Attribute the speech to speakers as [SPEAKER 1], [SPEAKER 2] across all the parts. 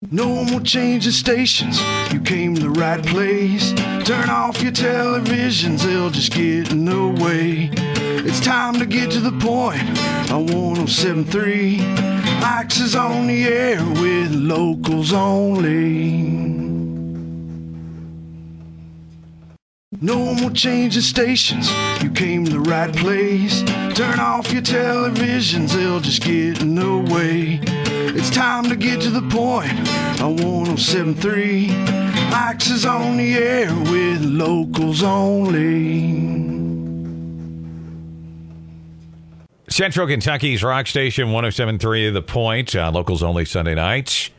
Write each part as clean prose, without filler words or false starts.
[SPEAKER 1] No more changing stations, you came to the right place. Turn off your televisions, they'll just get in the way. It's time to get to the point on 107.3. Max is on the air with locals only. No more changing stations, you came to the right place. Turn off your televisions, they'll just get in the way. It's time to get to the point on 107.3. Max is on the air with locals only.
[SPEAKER 2] Central Kentucky's rock station 107.3 The Point, locals only Sunday nights.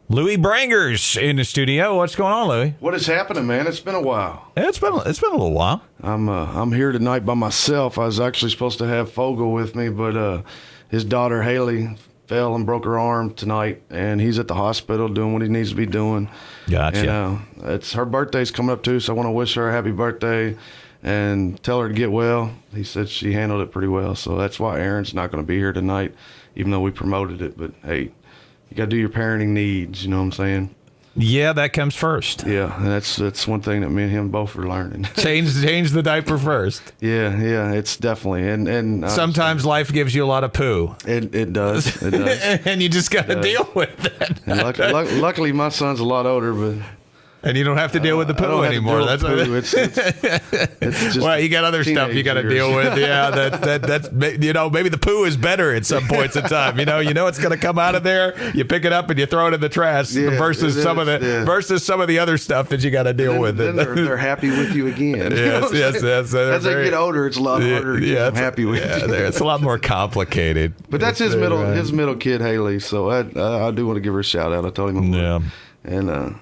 [SPEAKER 2] Luie Brangers in the studio. What's going on, Luie?
[SPEAKER 1] What is happening, man? It's been a while.
[SPEAKER 2] It's been a little while.
[SPEAKER 1] I'm here tonight by myself. I was actually supposed to have Fogel with me, but his daughter Haley fell and broke her arm tonight, and he's at the hospital doing what he needs to be doing.
[SPEAKER 2] Gotcha.
[SPEAKER 1] And, it's her birthday's coming up too, so I want to wish her a happy birthday and tell her to get well. He said she handled it pretty well, so that's why Aaron's not going to be here tonight, even though we promoted it. But hey, you got to do your parenting needs, you know what I'm saying?
[SPEAKER 2] Yeah, that comes first.
[SPEAKER 1] Yeah, and that's one thing that me and him both are learning.
[SPEAKER 2] Change the diaper first.
[SPEAKER 1] Yeah, it's definitely and
[SPEAKER 2] sometimes life gives you a lot of poo.
[SPEAKER 1] It does. It does.
[SPEAKER 2] And you just got to deal with it.
[SPEAKER 1] Luckily, my son's a lot older, but.
[SPEAKER 2] And you don't have to deal with the poo anymore. That's
[SPEAKER 1] poo. It's just
[SPEAKER 2] well, you got other stuff you got to deal with. Yeah, that's maybe the poo is better at some points in time. You know it's going to come out of there. You pick it up and you throw it in the trash. Versus some of the other stuff that you got to deal with.
[SPEAKER 1] Then they're happy with you again.
[SPEAKER 2] Yes.
[SPEAKER 1] As they get older, it's a lot harder to get them happy with you.
[SPEAKER 2] It's a lot more complicated.
[SPEAKER 1] But that's his middle kid, Haley. So I do want to give her a shout out. I told him I would.
[SPEAKER 2] Yeah.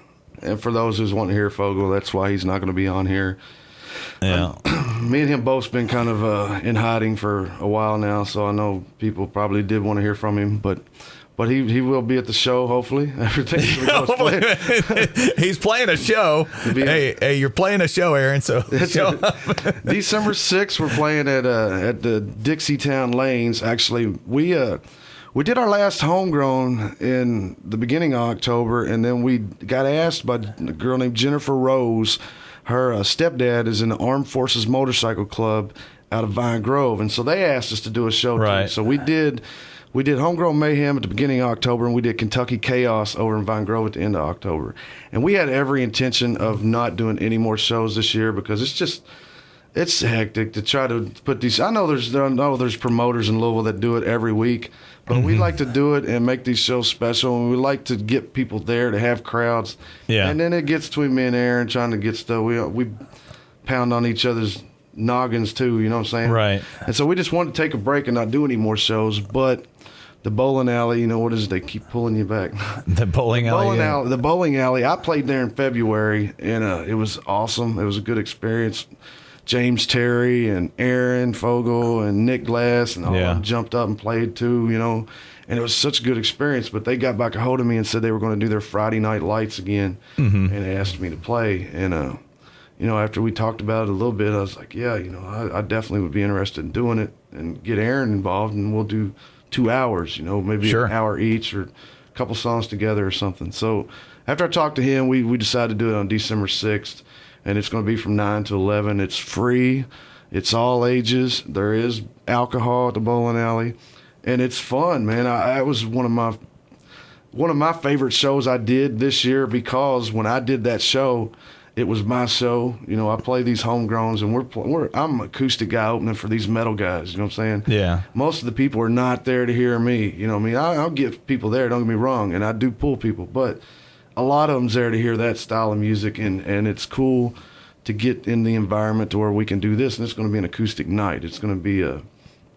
[SPEAKER 1] And for those who's wanting to hear Fogel, that's why he's not going to be on here.
[SPEAKER 2] Yeah.
[SPEAKER 1] Me and him both been kind of in hiding for a while now, so I know people probably did want to hear from him, but he will be at the show, hopefully. Everything
[SPEAKER 2] he's playing a show. Hey, you're playing a show, Aaron, so show up.
[SPEAKER 1] December 6th, we're playing at the Dixietown Lanes. Actually, we did our last homegrown in the beginning of October, and then we got asked by a girl named Jennifer Rose. Her stepdad is in the Armed Forces Motorcycle Club out of Vine Grove, and so they asked us to do a show too. So we did Homegrown Mayhem at the beginning of October, and we did Kentucky Chaos over in Vine Grove at the end of October. And we had every intention of not doing any more shows this year because it's hectic to try to put these. I know there's promoters in Louisville that do it every week, but we like to do it and make these shows special, and we like to get people there to have crowds. Yeah. And then it gets between me and Aaron trying to get stuff. We pound on each other's noggins too, you know what I'm saying?
[SPEAKER 2] Right.
[SPEAKER 1] And so we just wanted to take a break and not do any more shows, but the bowling alley, what is it? They keep pulling you back.
[SPEAKER 2] The bowling alley.
[SPEAKER 1] The bowling alley. I played there in February, and it was awesome. It was a good experience. James Terry and Aaron Fogel and Nick Glass and all of them jumped up and played too, and it was such a good experience. But they got back a hold of me and said they were going to do their Friday night lights again, and asked me to play. And after we talked about it a little bit, I was like, I definitely would be interested in doing it and get Aaron involved, and we'll do 2 hours, maybe an hour each or a couple songs together or something. So after I talked to him, we decided to do it on December 6th. And it's going to be from 9 to 11. It's free. It's all ages. There is alcohol at the bowling alley, and it's fun, man. It was one of my favorite shows I did this year because when I did that show, it was my show. I play these homegrowns, and I'm an acoustic guy opening for these metal guys. You know what I'm saying? Yeah. Most of the people are not there to hear me. You know what I mean? I'll get people there. Don't get me wrong, and I do pull people, but a lot of them's there to hear that style of music, and it's to get in the environment to where we can do this, and it's going to be an acoustic night. It's going to be I'm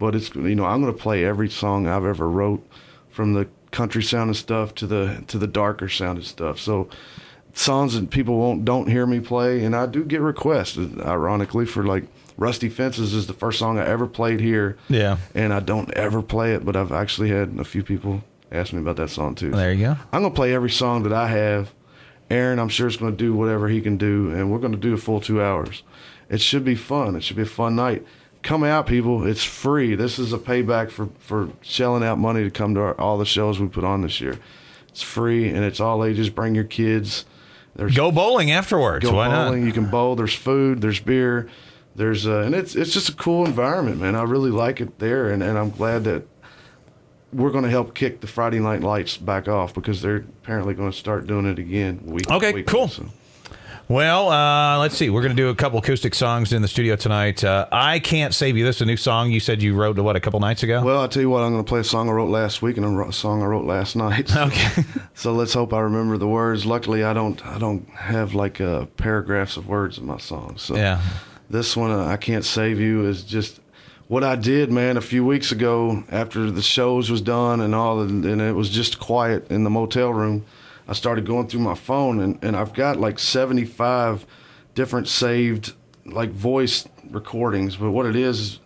[SPEAKER 1] going to play every song I've ever wrote, from the country sounding stuff to the darker sounding stuff. So songs that people don't hear me play, and I do get requests, ironically, for like Rusty Fences is the first song I ever played here. Yeah. And I don't ever play it, but I've actually had a few people ask me about that song too.
[SPEAKER 2] There you go.
[SPEAKER 1] I'm going to play every song that I have. Aaron, I'm sure, is going to do whatever he can do, and we're going to do a full 2 hours. It should be fun. It should be a fun night. Come out, people. It's free. This is a payback for shelling out money to come to all the shows we put on this year. It's free, and it's all ages. Bring your kids.
[SPEAKER 2] Go bowling afterwards. Why
[SPEAKER 1] bowling.
[SPEAKER 2] not?
[SPEAKER 1] You can bowl. There's food. There's beer. There's and it's just a cool environment, man. I really like it there, and I'm glad that we're going to help kick the Friday Night Lights back off, because they're apparently going to start doing it again.
[SPEAKER 2] Okay, cool. So. Well, let's see. We're going to do a couple acoustic songs in the studio tonight. I Can't Save You. This is a new song you said you wrote, a couple nights ago?
[SPEAKER 1] Well, I'll tell you what. I'm going to play a song I wrote last week and a song I wrote last night.
[SPEAKER 2] Okay.
[SPEAKER 1] So let's hope I remember the words. Luckily, I don't have like paragraphs of words in my songs. So
[SPEAKER 2] yeah.
[SPEAKER 1] This one, I Can't Save You, is just what I did, man, a few weeks ago after the shows was done and all, and it was just quiet in the motel room. I started going through my phone, and I've got like 75 different saved like voice recordings. But what it is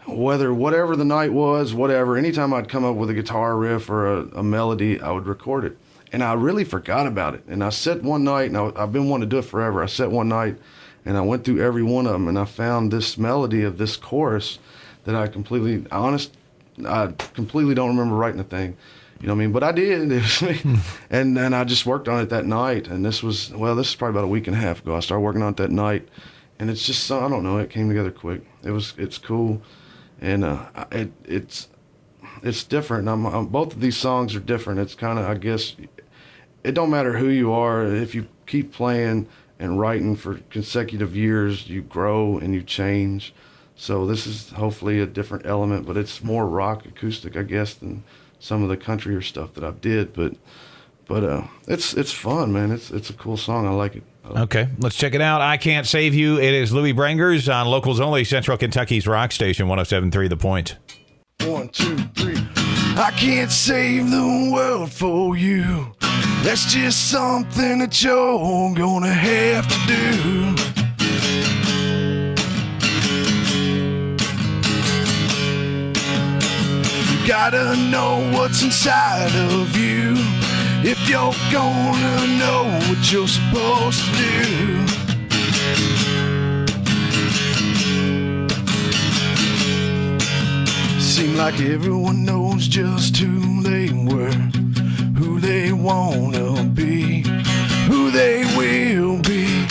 [SPEAKER 1] whatever the night was, whatever, anytime I'd come up with a guitar riff or a melody, I would record it. And I really forgot about it. And I sat one night, and I've been wanting to do it forever. I sat one night, and I went through every one of them, and I found this melody of this chorus that I completely don't remember writing a thing. You know what I mean? But I did. And then I just worked on it that night. And this is probably about a week and a half ago. I started working on it that night. And it's just, I don't know, it came together quick. It's cool. And it's different. Both of these songs are different. It's kind of, I guess, it don't matter who you are. If you keep playing and writing for consecutive years, you grow and you change. So this is hopefully a different element, but it's more rock acoustic, I guess, than some of the country or stuff that I did, but it's fun, man. It's a cool song. I like it.
[SPEAKER 2] Okay, let's check it out. I Can't Save You. It is Luie Brangers on Locals Only, Central Kentucky's rock station, 107.3 The Point.
[SPEAKER 1] 1, 2, 3. I can't save the world for you. That's just something that you're gonna have to do. Gotta know what's inside of you if you're gonna know what you're supposed to do. Seem like everyone knows just who they were, who they wanna be, who they will be.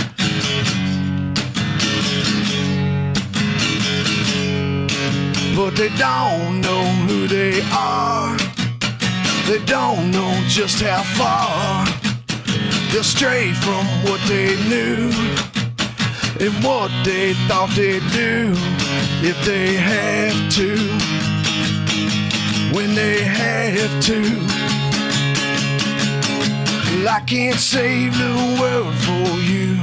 [SPEAKER 1] But they don't know who they are. They don't know just how far they're straight from what they knew and what they thought they'd do if they have to, when they have to. Well, I can't save the world for you.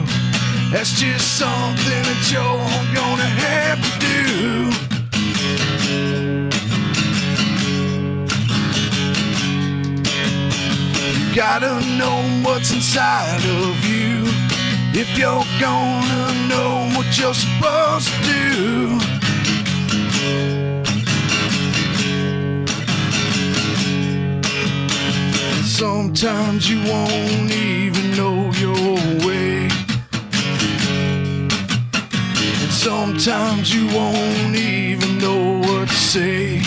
[SPEAKER 1] That's just something that you're gonna have to do. Gotta know what's inside of you if you're gonna know what you're supposed to do. Sometimes you won't even know your way, and sometimes you won't even know what to say.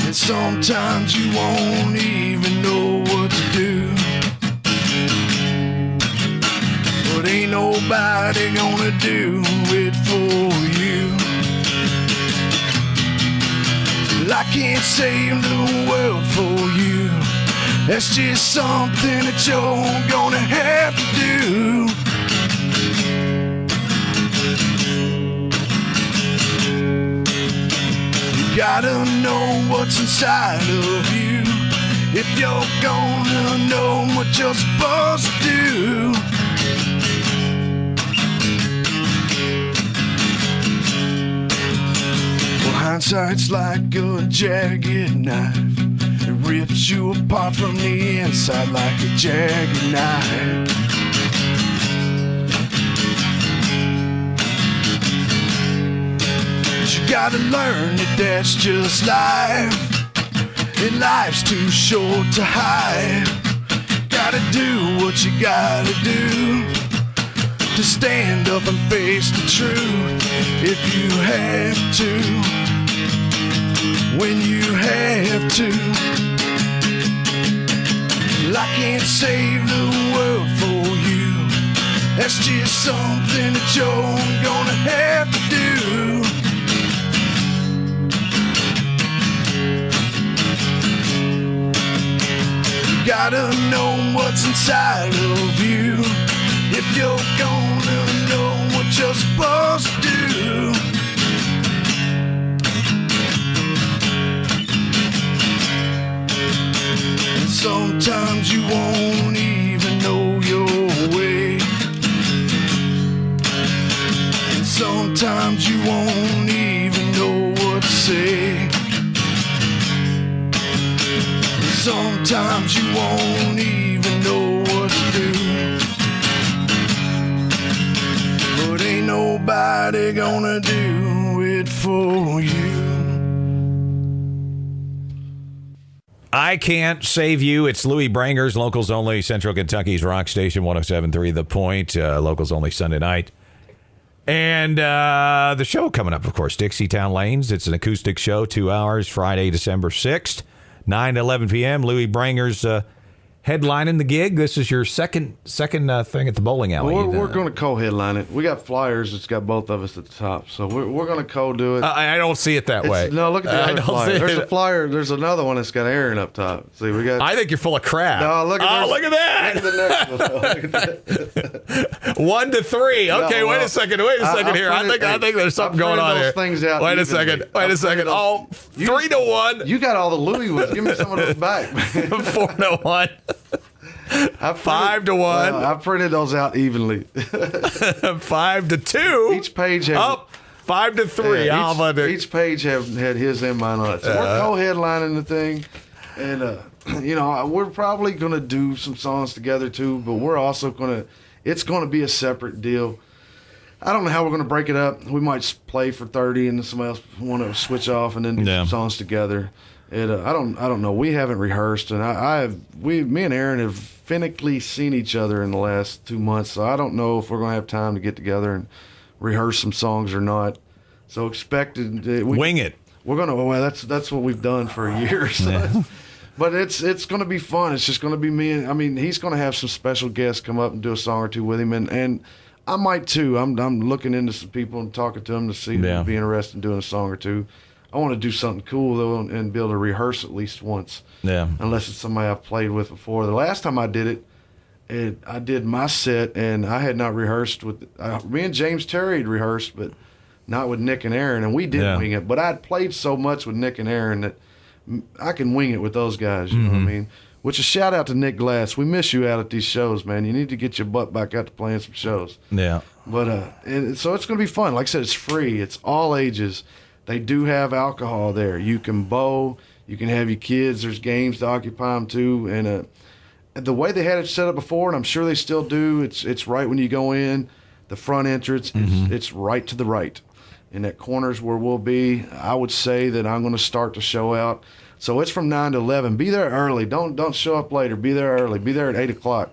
[SPEAKER 1] And sometimes you won't even know what to do. But ain't nobody gonna do it for you. Well, I can't save the world for you. That's just something that you're gonna have to do. Gotta know what's inside of you if you're gonna know what you're supposed to do. Well, hindsight's like a jagged knife. It rips you apart from the inside like a jagged knife. You gotta learn that that's just life, and life's too short to hide. Gotta do what you gotta do to stand up and face the truth if you have to, when you have to. can't save the world for you. That's just something that you're gonna have to do. You gotta know what's inside of you if you're gonna know what you're supposed to do. And sometimes you won't even know your way. And sometimes you won't even know what to say. And sometimes you won't even know what to do. But ain't nobody gonna do it for you.
[SPEAKER 2] I Can't Save You. It's Luie Brangers, Locals Only, Central Kentucky's Rock Station 107.3 The Point, Locals Only Sunday night. And the show coming up, of course, Dixietown Lanes. It's an acoustic show, 2 hours, Friday, December 6th, 9 to 11 p.m. Luie Brangers headlining the gig. This is your second thing at the bowling alley.
[SPEAKER 1] We're going to co-headline it. We got flyers that's got both of us at the top, so we're going to co-do it.
[SPEAKER 2] I don't see it that way.
[SPEAKER 1] No, look at the other flyer. There's a flyer. There's another one that's got Aaron up top. See, we got.
[SPEAKER 2] I think you're full of crap.
[SPEAKER 1] No, look at
[SPEAKER 2] look at that.
[SPEAKER 1] Look at the next one.
[SPEAKER 2] 1 to 3. Okay, wait a second here. I think there's something going on here.
[SPEAKER 1] Things out
[SPEAKER 2] wait a second. Oh, 3 to 1.
[SPEAKER 1] You got all the Luie ones. Give me some of those back.
[SPEAKER 2] 4 to 1. 5 to 1.
[SPEAKER 1] I printed those out evenly.
[SPEAKER 2] 5 to 2.
[SPEAKER 1] Each page has
[SPEAKER 2] 5 to 3.
[SPEAKER 1] Each page had his and mine on it. So we're co-headlining the thing, and we're probably gonna do some songs together too. But we're also it's gonna be a separate deal. I don't know how we're gonna break it up. We might play for 30, and then somebody else want to switch off, and then do some songs together. I don't know. We haven't rehearsed, and me and Aaron have finically seen each other in the last 2 months. So I don't know if we're going to have time to get together and rehearse some songs or not. So wing
[SPEAKER 2] it.
[SPEAKER 1] We're going to. Well, that's what we've done for years. Yeah. But it's going to be fun. It's just going to be me. And he's going to have some special guests come up and do a song or two with him, and I might too. I'm looking into some people and talking to them to see if they'd be interested in doing a song or two. I want to do something cool, though, and be able to rehearse at least once. Yeah. Unless it's somebody I've played with before. The last time I did it, I did my set, and I had not rehearsed with me and James Terry had rehearsed, but not with Nick and Aaron, and we did wing it. But I'd played so much with Nick and Aaron that I can wing it with those guys, you know what I mean? Which is shout out to Nick Glass. We miss you out at these shows, man. You need to get your butt back out to playing some shows. Yeah. But so it's going to be fun. Like I said, it's free. It's all ages. They do have alcohol there. You can bow. You can have your kids. There's games to occupy them too. And the way they had it set up before, and I'm sure they still do, it's right when you go in. The front entrance, it's right to the right. And that corner's where we'll be. I would say that I'm going to start the show out. So it's from 9 to 11. Be there early. Don't show up later. Be there early. Be there at 8 o'clock.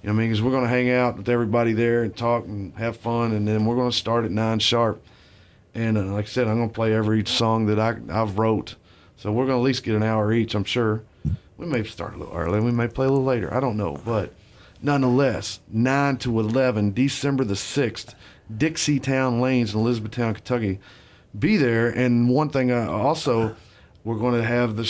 [SPEAKER 1] You know what I mean? Because we're going to hang out with everybody there and talk and have fun. And then we're going to start at 9 sharp. And like I said, I'm going to play every song that I've wrote. So we're going to at least get an hour each, I'm sure. We may start a little early. We may play a little later. I don't know. But nonetheless, 9 to 11, December the 6th, Dixietown Lanes in Elizabethtown, Kentucky. Be there. And one thing we're going to have the it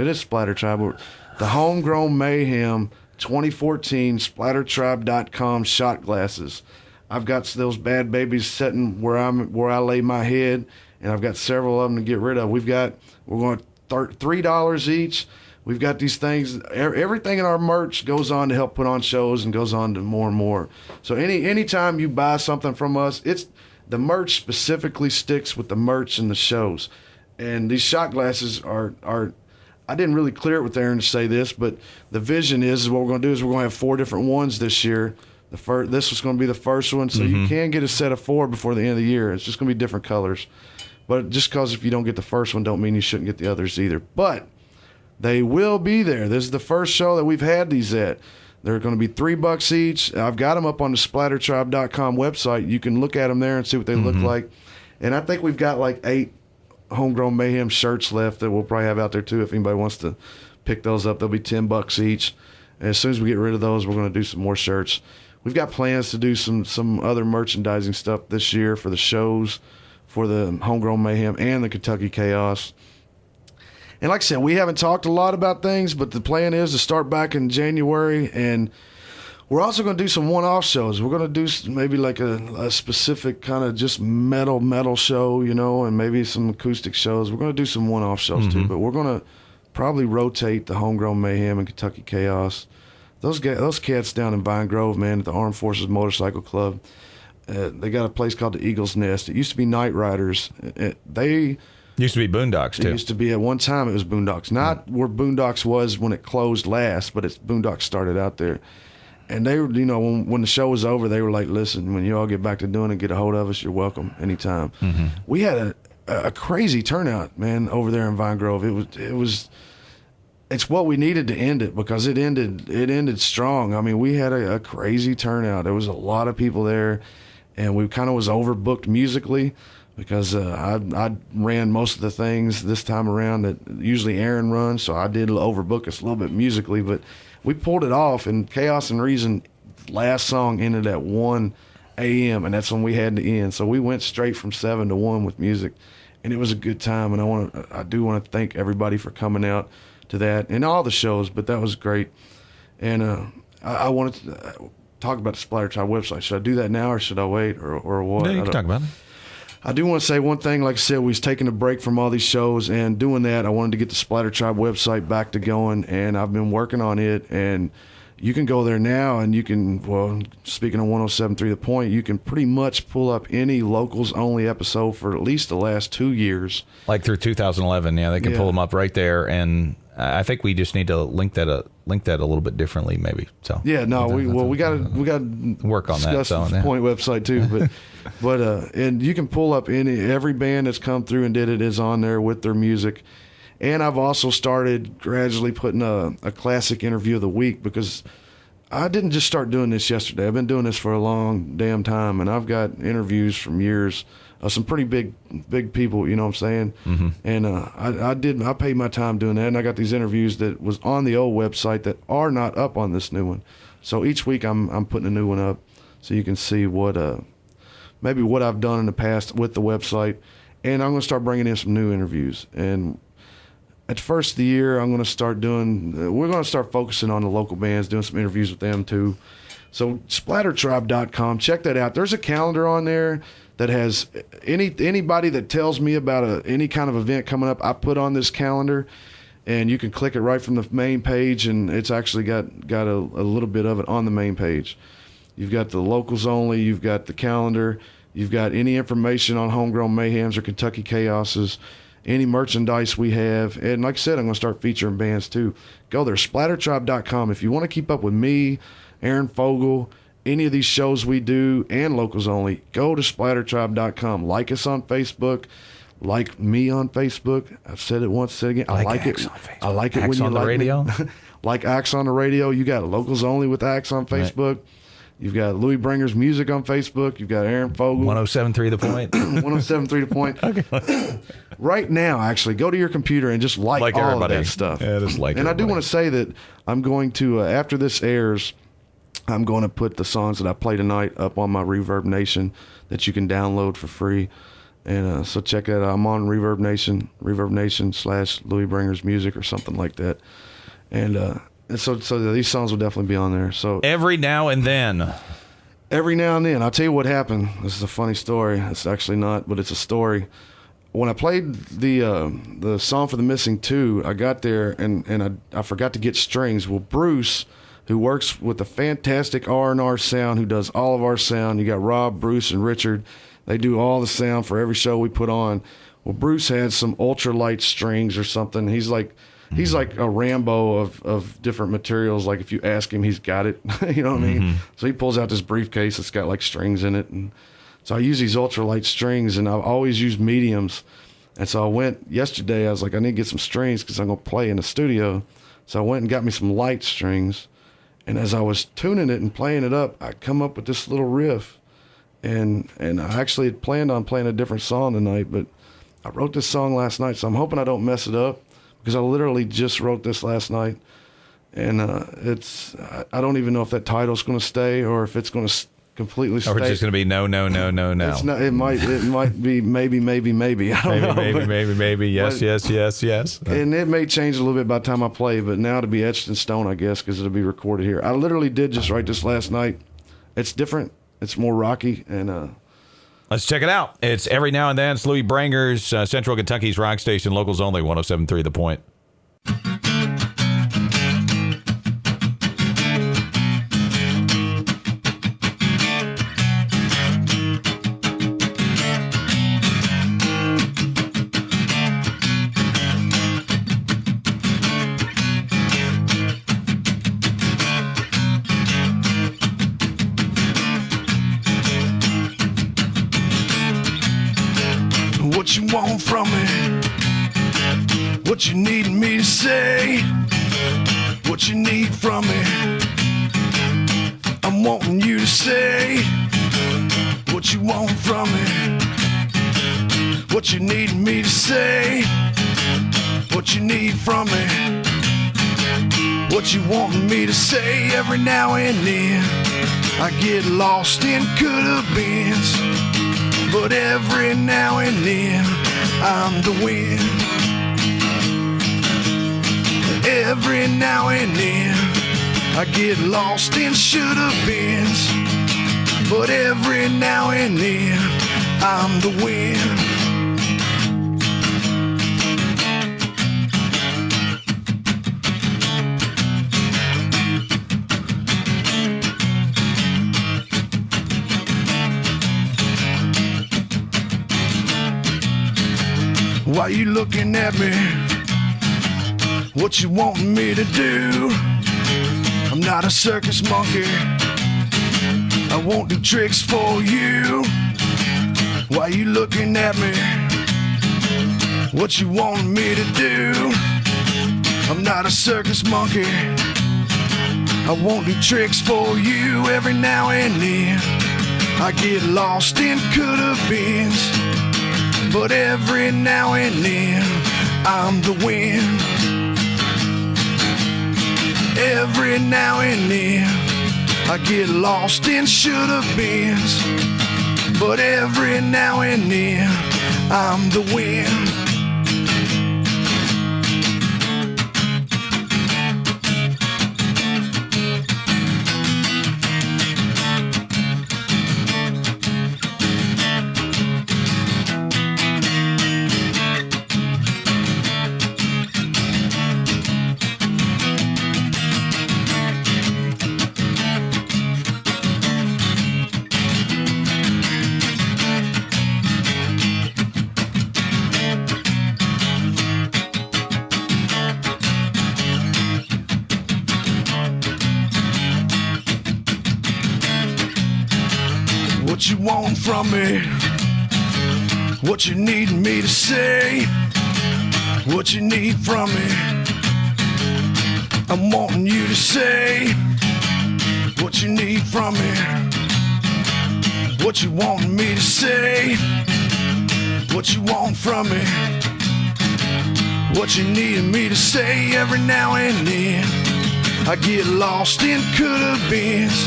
[SPEAKER 1] is Splatter Tribe, the Homegrown Mayhem 2014 SplatterTribe.com shot glasses. I've got those bad babies sitting where I lay my head, and I've got several of them to get rid of. We're going $3 each. We've got these things. Everything in our merch goes on to help put on shows and goes on to more and more. So anytime you buy something from us, the merch specifically sticks with the merch and the shows. And these shot glasses are I didn't really clear it with Aaron to say this, but the vision is what we're going to do is we're going to have 4 different ones this year. This was going to be the first one, so you can get a set of 4 before the end of the year. It's just going to be different colors. But just because if you don't get the first one don't mean you shouldn't get the others either. But they will be there. This is the first show that we've had these at. They're going to be $3 each. I've got them up on the SplatterTribe.com website. You can look at them there and see what they look like. And I think we've got like 8 Homegrown Mayhem shirts left that we'll probably have out there too if anybody wants to pick those up. They'll be $10 each. And as soon as we get rid of those, we're going to do some more shirts. We've got plans to do some other merchandising stuff this year for the shows, for the Homegrown Mayhem and the Kentucky Chaos. And like I said, we haven't talked a lot about things, but the plan is to start back in January, and we're also going to do some one-off shows. We're going to do maybe like a specific kind of just metal show, you know, and maybe some acoustic shows. We're going to do some one-off shows too, but we're going to probably rotate the Homegrown Mayhem and Kentucky Chaos. Those cats down in Vine Grove, man, at the Armed Forces Motorcycle Club, they got a place called the Eagle's Nest. It used to be Night Riders. They
[SPEAKER 2] used to be Boondocks, too.
[SPEAKER 1] It used to be, at one time, it was Boondocks. Not where Boondocks was when it closed last, but Boondocks started out there. And they were, you know, when the show was over, they were like, listen, when you all get back to doing it, get a hold of us. You're welcome anytime. We had a crazy turnout, man, over there in Vine Grove. It's what we needed to end it, because it ended strong. I mean, we had a crazy turnout. There was a lot of people there, and we kind of was overbooked musically, because I ran most of the things this time around that usually Aaron runs, so I did overbook us a little bit musically, but we pulled it off. And Chaos and Reason last song ended at 1 a.m., and that's when we had to end. So we went straight from 7 to 1 with music, and it was a good time. And I do want to thank everybody for coming out to that and all the shows, but that was great. And I wanted to talk about the Splatter Tribe website. Should I do that now, or should I wait, or what?
[SPEAKER 2] No, you can talk about it.
[SPEAKER 1] I do want to say one thing. Like I said, we was taking a break from all these shows, and doing that, I wanted to get the Splatter Tribe website back to going, and I've been working on it. And you can go there now, and you can, well, speaking of 107.3 The Point, you can pretty much pull up any locals-only episode for at least the last 2 years.
[SPEAKER 2] Like through 2011, yeah, they can pull them up right there. And I think we just need to link that a little bit differently, maybe. So
[SPEAKER 1] yeah, no, we got to
[SPEAKER 2] work on that.
[SPEAKER 1] So the Point website too, but and you can pull up every band that's come through and did it is on there with their music. And I've also started gradually putting a classic interview of the week, because I didn't just start doing this yesterday. I've been doing this for a long damn time, and I've got interviews from years of some pretty big people, you know what I'm saying? And I paid my time doing that, and I got these interviews that was on the old website that are not up on this new one. So each week I'm putting a new one up, so you can see what maybe what I've done in the past with the website. And I'm going to start bringing in some new interviews. And at the first of the year, we're going to start focusing on the local bands, doing some interviews with them too. So splattertribe.com, check that out. There's a calendar on there that has anybody that tells me about any kind of event coming up, I put on this calendar, and you can click it right from the main page, and it's actually got a little bit of it on the main page. You've got the locals only, you've got the calendar, you've got any information on Homegrown Mayhems or Kentucky Chaoses, any merchandise we have. And like I said, I'm going to start featuring bands too. Go there, splattertribe.com. If you want to keep up with me, Aaron Fogle, any of these shows we do, and locals only, go to splattertribe.com. Like us on Facebook. Like me on Facebook. I've said it once, said it again. I like it. I like it when you like
[SPEAKER 2] radio.
[SPEAKER 1] Like Axe on the Radio. You got locals only with Axe on Facebook. Right. You've got Luie Brangers Music on Facebook. You've got Aaron Fogle.
[SPEAKER 2] 107.3 The Point.
[SPEAKER 1] 107.3 The Point. Okay. Right now, actually, go to your computer and just like all
[SPEAKER 2] everybody.
[SPEAKER 1] Of that stuff.
[SPEAKER 2] Yeah, just like
[SPEAKER 1] and
[SPEAKER 2] everybody.
[SPEAKER 1] I do want to say that I'm going to, after this airs, I'm going to put the songs that I play tonight up on my Reverb Nation that you can download for free. And so check that out. I'm on Reverb Nation / Luie Brangers Music or something like that. And so these songs will definitely be on there. So
[SPEAKER 2] every now and then,
[SPEAKER 1] I'll tell you what happened. This is a funny story. It's actually not, but it's a story. When I played the Song for the Missing 2, I got there and I forgot to get strings. Well, Bruce, who works with the fantastic R&R sound, who does all of our sound. You got Rob, Bruce, and Richard. They do all the sound for every show we put on. Well, Bruce had some ultralight strings or something. He's like a Rambo of different materials. Like if you ask him, he's got it. You know what I mean? So he pulls out this briefcase that's got like strings in it. And so I use these ultralight strings, and I've always used mediums. And so I went yesterday, I was like, I need to get some strings because I'm going to play in the studio. So I went and got me some light strings. And as I was tuning it and playing it up, I come up with this little riff. And I actually had planned on playing a different song tonight, but I wrote this song last night, so I'm hoping I don't mess it up. because I literally just wrote this last night, and I don't even know if that title's going to stay or if it's going to completely stay.
[SPEAKER 2] Or it's just going to be no.
[SPEAKER 1] It's not. It might be maybe. I don't know.
[SPEAKER 2] Maybe. Yes.
[SPEAKER 1] And it may change a little bit by the time I play, but now to be etched in stone, I guess, because it'll be recorded here. I literally did just write this last night. It's different. It's more rocky, and
[SPEAKER 2] let's check it out. It's Every Now and Then. It's Luie Brangers, Central Kentucky's rock station, locals only, 107.3 The Point.
[SPEAKER 1] What you want from me? What you need me to say? What you need from me? I'm wanting you to say what you want from me. What you need me to say? What you need from me? What you wanting me to say? Every now and then I get lost in could-have-beens, but every now and then I'm the wind. Every now and then I get lost in should-have-beens, but every now and then I'm the wind. Why you looking at me? What you wanting me to do? I'm not a circus monkey. I won't do tricks for you. Why you looking at me? What you wanting me to do? I'm not a circus monkey. I won't do tricks for you. Every now and then I get lost in could-have-beens, but every now and then I'm the wind. Every now and then I get lost in should-have-beens, but every now and then I'm the wind. What you want from me? What you need me to say? What you need from me? I'm wanting you to say what you need from me. What you want me to say? What you want from me? What you need me to say? Every now and then I get lost in could-have-beens,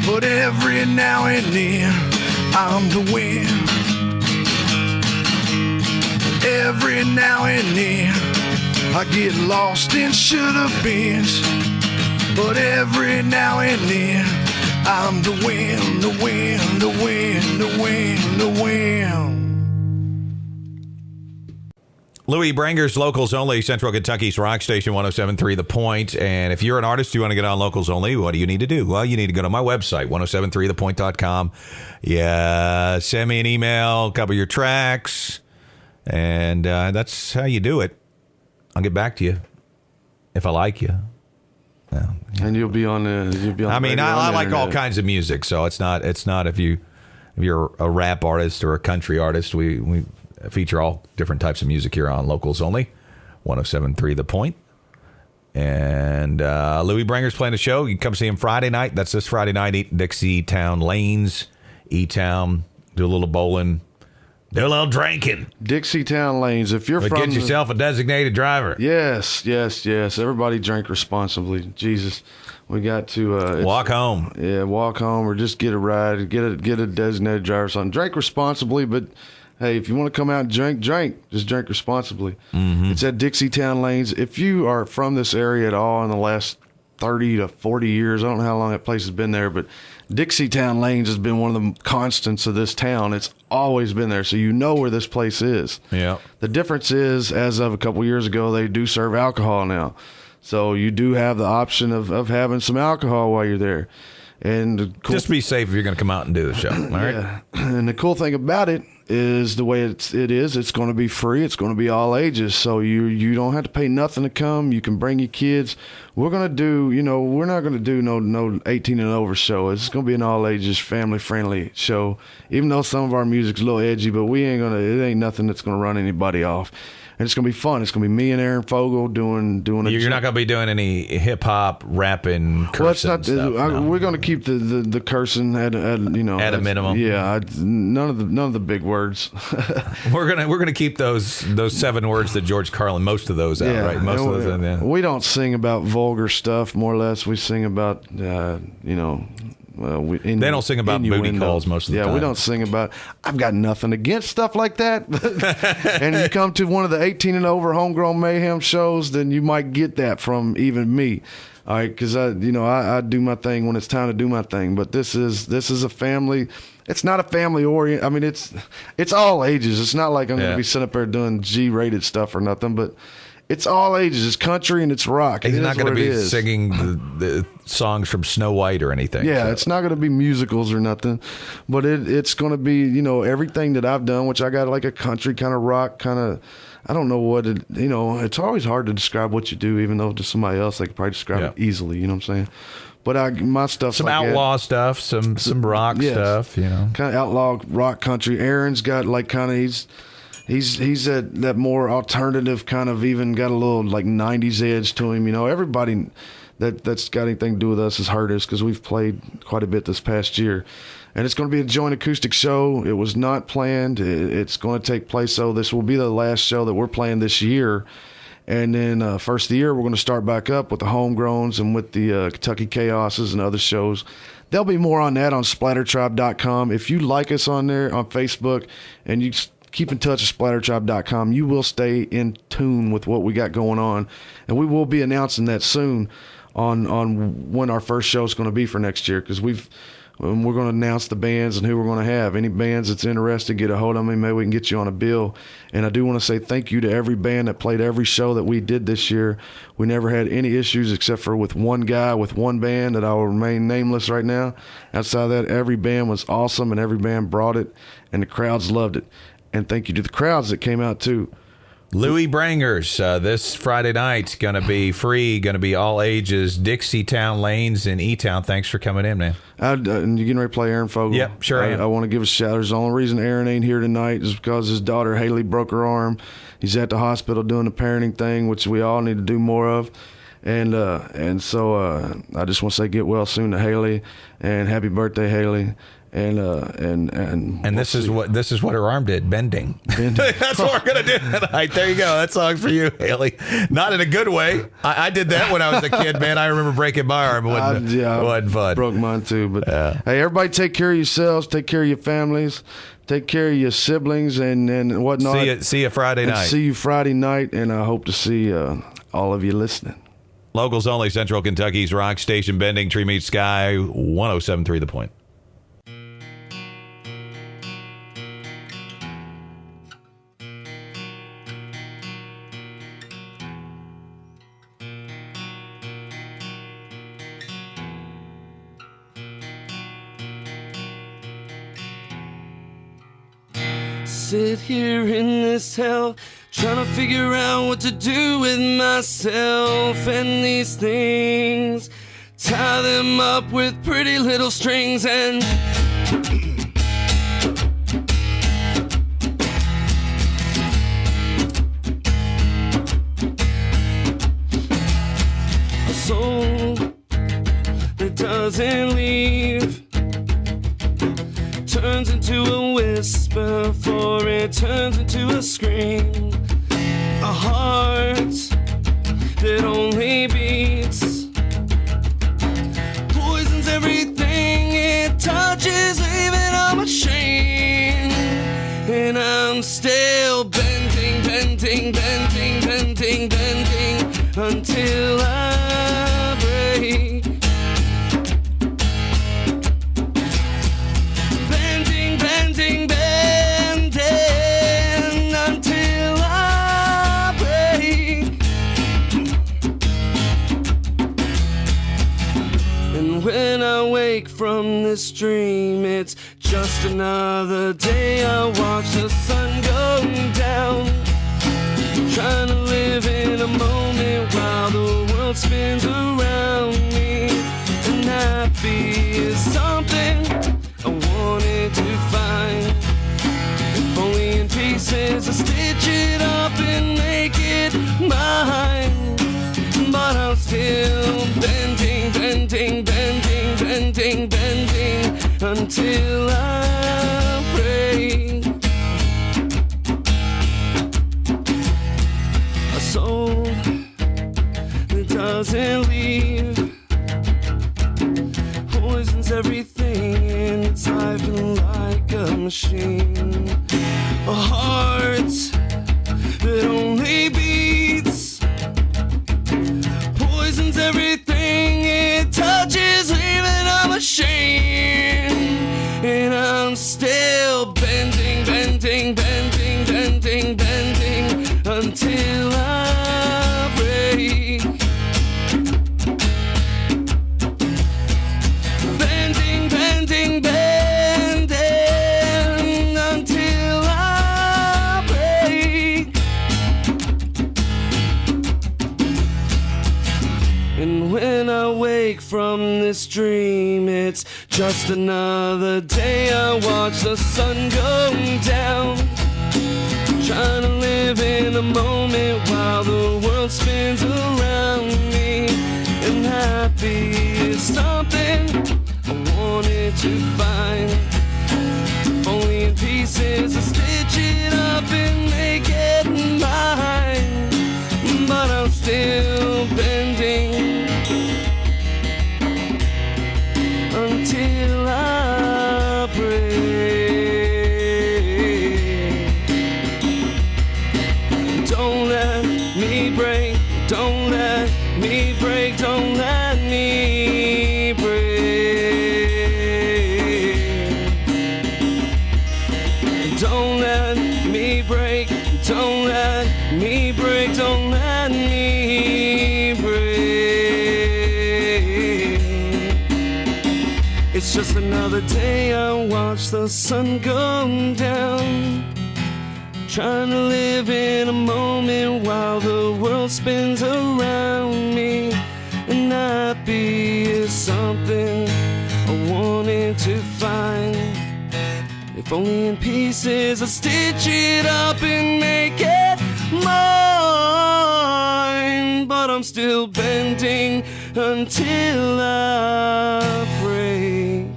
[SPEAKER 1] but every now and then I'm the wind. Every now and then I get lost in should-have-beens, but every now and then I'm the wind, the wind, the wind, the wind, the wind.
[SPEAKER 2] Luie Brangers, locals only, Central Kentucky's rock station, 107.3 The Point. And if you're an artist, you want to get on locals only, what do you need to do? Well, you need to go to my website, 1073thepoint.com. Yeah, send me an email, cover your tracks, and that's how you do it. I'll get back to you if I like you. Well, yeah.
[SPEAKER 1] And you'll be on the.
[SPEAKER 2] I mean, I like all kinds of music, so it's not if you're a rap artist or a country artist, we feature all different types of music here on Locals Only, 107.3 The Point. And Luie Brangers playing a show. You can come see him Friday night. That's this Friday night, Dixie Town Lanes, E-Town. Do a little bowling. Do a little drinking.
[SPEAKER 1] Dixietown Lanes. If you're
[SPEAKER 2] but
[SPEAKER 1] from...
[SPEAKER 2] get yourself a designated driver.
[SPEAKER 1] Yes. Everybody drink responsibly. Jesus. We got to...
[SPEAKER 2] walk home.
[SPEAKER 1] Yeah, walk home or just get a ride. Get a designated driver or something. Drink responsibly, but... Hey, if you want to come out and drink. Just drink responsibly. Mm-hmm. It's at Dixietown Lanes. If you are from this area at all in the last 30 to 40 years, I don't know how long that place has been there, but Dixietown Lanes has been one of the constants of this town. It's always been there, so you know where this place is.
[SPEAKER 2] Yeah.
[SPEAKER 1] The difference is, as of a couple years ago, they do serve alcohol now. So you do have the option of having some alcohol while you're there. And
[SPEAKER 2] just be safe if you're going to come out and do the show. All right.
[SPEAKER 1] Yeah. And the cool thing about it is the way it is. It's going to be free. It's going to be all ages. So you don't have to pay nothing to come. You can bring your kids. We're going to do, we're not going to do no 18 and over show. It's going to be an all ages, family friendly show. Even though some of our music's a little edgy, but it ain't nothing that's going to run anybody off. And it's going to be fun. It's going to be me and Aaron Fogel doing
[SPEAKER 2] You're not going to be doing any hip-hop, rapping, cursing stuff. No.
[SPEAKER 1] We're going to keep the cursing at a
[SPEAKER 2] minimum.
[SPEAKER 1] Yeah, none of the big words.
[SPEAKER 2] we're going to keep those 7 words that George Carlin, most of those out, right? Most of those. Yeah.
[SPEAKER 1] We don't sing about vulgar stuff, more or less. We sing about, they
[SPEAKER 2] don't sing about booty calls most of the time.
[SPEAKER 1] Yeah, we don't sing about... I've got nothing against stuff like that. And you come to one of the 18 and over Homegrown Mayhem shows, then you might get that from even me. All right, because I do my thing when it's time to do my thing. But this is a family... It's not a family orient. I mean, it's all ages. It's not like I'm going to be sitting up there doing G-rated stuff or nothing, but... It's all ages. It's country and it's rock.
[SPEAKER 2] He's not going to be singing the songs from Snow White or anything.
[SPEAKER 1] Yeah, so. It's not going to be musicals or nothing, but it's going to be, everything that I've done, which I got like a country kind of rock kind of, I don't know what it, it's always hard to describe what you do, even though to somebody else they could probably describe it easily, you know what I'm saying? But my stuff's
[SPEAKER 2] some
[SPEAKER 1] like
[SPEAKER 2] outlaw stuff, some rock stuff,
[SPEAKER 1] Kind of outlaw rock country. Aaron's got like kind of, He's that more alternative kind of, even got a little like 90s edge to him. Everybody that's got anything to do with us has heard us because we've played quite a bit this past year. And it's going to be a joint acoustic show. It was not planned. It's going to take place. So this will be the last show that we're playing this year. And then first of the year, we're going to start back up with the Homegrowns and with the Kentucky Chaoses and other shows. There'll be more on that on splattertribe.com. If you like us on there on Facebook and you keep in touch with splattertribe.com, you will stay in tune with what we got going on. And we will be announcing that soon on when our first show is going to be for next year, because we're going to announce the bands and who we're going to have. Any bands that's interested, get a hold of me. Maybe we can get you on a bill. And I do want to say thank you to every band that played every show that we did this year. We never had any issues except for with one guy, with one band that I will remain nameless right now. Outside of that, every band was awesome and every band brought it and the crowds loved it. And thank you to the crowds that came out, too.
[SPEAKER 2] Luie Brangers, this Friday night, going to be free, going to be all ages, Dixietown Lanes in E-Town. Thanks for coming in, man.
[SPEAKER 1] And you getting ready to play Aaron Fogel?
[SPEAKER 2] Yep, sure I am.
[SPEAKER 1] I want to give a shout out. The only reason Aaron ain't here tonight is because his daughter, Haley, broke her arm. He's at the hospital doing the parenting thing, which we all need to do more of. And so I just want to say get well soon to Haley, and happy birthday, Haley. And
[SPEAKER 2] this is what her arm did, bending. That's what we're gonna do tonight. There you go. That song's for you, Haley. Not in a good way. I did that when I was a kid, man. I remember breaking my arm. It wasn't fun.
[SPEAKER 1] Broke mine too. But hey, everybody, take care of yourselves. Take care of your families. Take care of your siblings and whatnot.
[SPEAKER 2] See you Friday night.
[SPEAKER 1] See you Friday night, and I hope to see all of you listening.
[SPEAKER 2] Locals only, Central Kentucky's rock station, Bending Tree Meets Sky, 107.3 The Point.
[SPEAKER 3] Sit here in this hell, trying to figure out what to do with myself and these things. Tie them up with pretty little strings and a soul that doesn't leave. Turn turns into a whisper, before it turns into a scream. A heart that only beats, poisons everything it touches, leaving a machine. And I'm still bending, bending, bending, bending, bending, until I break. Bending, bending, bending, until I break. And when I wake from this dream, it's just another day. I watch the sun go down, trying to live in a moment while the world spins around me. And happy is something I wanted to find, if only in pieces, I stitch it up and make it mine. But I'm still bending, bending, bending, bending, bending, until I break. A soul that doesn't leave poisons everything in its life, and like a machine. A heart that only beats, poisons everything it touches, leaving a machine. And I'm still bending, bending, bending, bending, bending, until I break. Bending, bending, bending, until I break. And when I wake from this dream, it's just another day. I watch the sun go down, trying to live in a moment while the world spins around me. And happy is something I wanted to find, if only in pieces, I stitch it up and make it mine. But I'm still bending until I break. Don't let me break, don't let me break, don't let me break. Don't let me break, don't let me break, don't let me break. It's just another day. I watch the sun go down, trying to live in a moment while the world spins around me. And happy is something I wanted to find, if only in pieces, I stitch it up and make it mine. But I'm still bending until I break,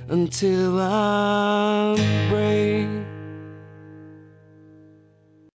[SPEAKER 3] until I break.